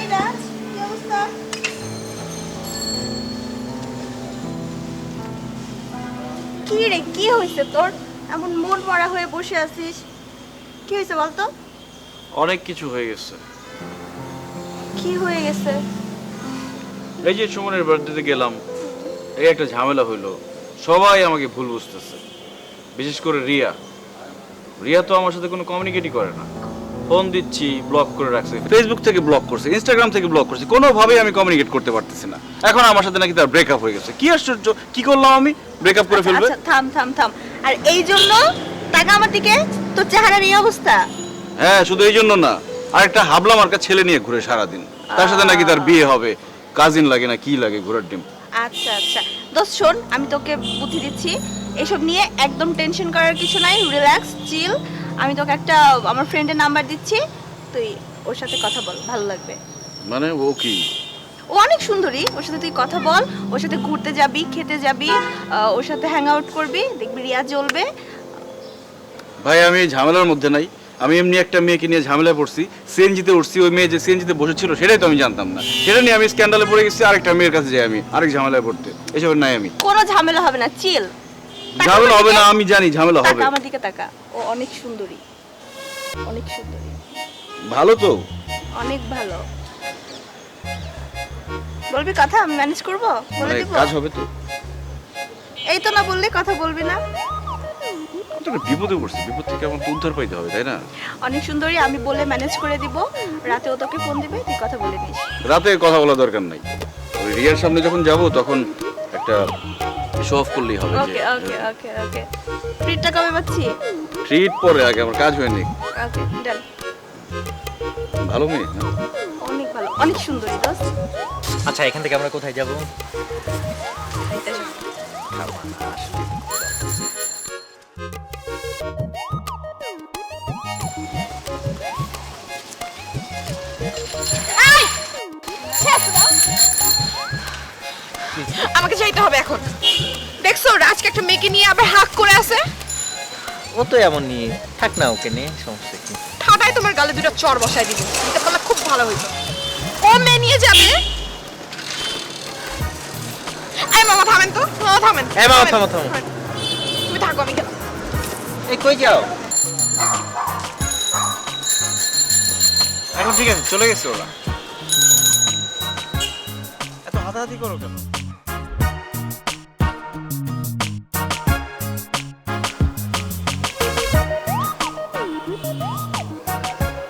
High রাজ, কি অবস্থা? কি রে, কি হয়েছে তোর? এমন মন মরা হয়ে বসে আছিস, কি হয়েছে বলতো? অনেক কিছু হয়ে গেছে। কি হয়ে গেছে? এই যে সুমনের বার্থডেতে গেলাম, এই একটা ঝামেলা হইলো। সবাই আমাকে ভুল বুঝতেছে, বিশেষ করে রিয়া। রিয়া তো আমার সাথে কোনো কমিউনিকেটই করে না। ফোন দিচ্ছি, ব্লক করে রাখছে, ফেসবুক থেকে ব্লক করছে, ইনস্টাগ্রাম থেকে ব্লক করছে, কোনোভাবেই আমি কমিউনিকেট করতে পারতেছি না। এখন আমার সাথে নাকি তার ব্রেকআপ হয়ে গেছে। কি আশ্চর্য, কি করলাম আমি? ব্রেকআপ করে ফেলবে? আচ্ছা থাম থাম থাম। আর এই জন্য টাকা আমার দিকে, তোর চেহারার এই অবস্থা? হ্যাঁ, শুধু এই জন্য না, আরেকটা হাবলা মার্কা ছেলে নিয়ে ঘুরে সারাদিন। তার সাথে নাকি তার বিয়ে হবে, কাজিন লাগে না কি লাগে, ঘোড়ার ডিম। আচ্ছা আচ্ছা দোস্ত শোন, আমি তোকে বুদ্ধি দিচ্ছি, এসব নিয়ে একদম টেনশন করার কিছু নাই, রিল্যাক্স চিল। আমি তোকে একটা আমার ফ্রেন্ডের নাম্বার দিচ্ছি, তুই ওর সাথে কথা বল, ভালো লাগবে। মানে ও কি? ও অনেক সুন্দরী, ওর সাথে তুই কথা বল, ওর সাথে ঘুরতে যাবি, খেতে যাবি, ওর সাথে হ্যাং আউট করবি, দেখবি রিয়া জ্বলবে। ভাই আমি এই ঝামেলার মধ্যে নাই। আমি এমনি একটা মেয়েকে নিয়ে ঝামেলায় পড়ছি, সিএনজিতে উঠছি, ওই মেয়ে যে সিএনজিতে বসেছিল সেটাই তো আমি জানতাম না। সেটা নিয়ে আমি স্ক্যান্ডালে পড়ে গেছি, আরেকটা মেয়ের কাছে যাই আমি আরেক ঝামেলায় পড়তে। এসবের নাই আমি। কোনো ঝামেলা হবে না, চিল। ঝামেলা হবে না আমি জানি, ঝামেলা হবে। তাকা আমার দিকে তাকা, ও অনেক সুন্দরী, অনেক সুন্দরী, ভালো তো? অনেক ভালো। বলবি কথা, আমি ম্যানেজ করব, বলে মানে দিব। কাজ হবে তো? এই তো না বললে কথা বলবি না? আমি তো একটা বিপদে পড়ছি, বিপদ থেকে আমার তো উদ্ধার পাইতে হবে, তাই না? অনেক সুন্দরী, আমি বলে ম্যানেজ করে দিব। রাতে ও তোকে ফোন দিবে, তুই কথা বলে নিস। রাতে কথা বলা দরকার নাই, ওই রিয়ার সামনে যখন যাব তখন একটা শো অফ করলেই হবে। ওকে ওকে ওকে ওকে। ট্রিটটা কবে পাচ্ছি? ট্রিট পরে, আগে আমার কাজ হয়নি। ওকে ডান। ভালো মেয়ে না? অনেক ভালো, অনেক সুন্দরী দোস্ত। আচ্ছা, এখান থেকে আমরা কোথায় যাব? খাইতে আসো। এই! শেষ না? আমাকে যাইতে হবে এখন। দেখছো রাজকে একটা মেয়েকে নিয়ে আবার হাক করে আছে। ও তো এমন নিয়ে থাক না, ওকে নিয়ে সমস্যা কি? ঠাটাই তোমার গালে দুটো চড় বসায় দিব, এটা বললে খুব ভালো হইতো। ও মেয়ে নিয়ে যাবে। এই মামা থামেন তো, মামা থামেন। এই মামা, থামো, থামো। তুমি থাকো, আমি গেলাম। এই কই যাও? এখন ঠিক আছে, চলে গেছে ওরা। এত হাতাহাতি করো কেন?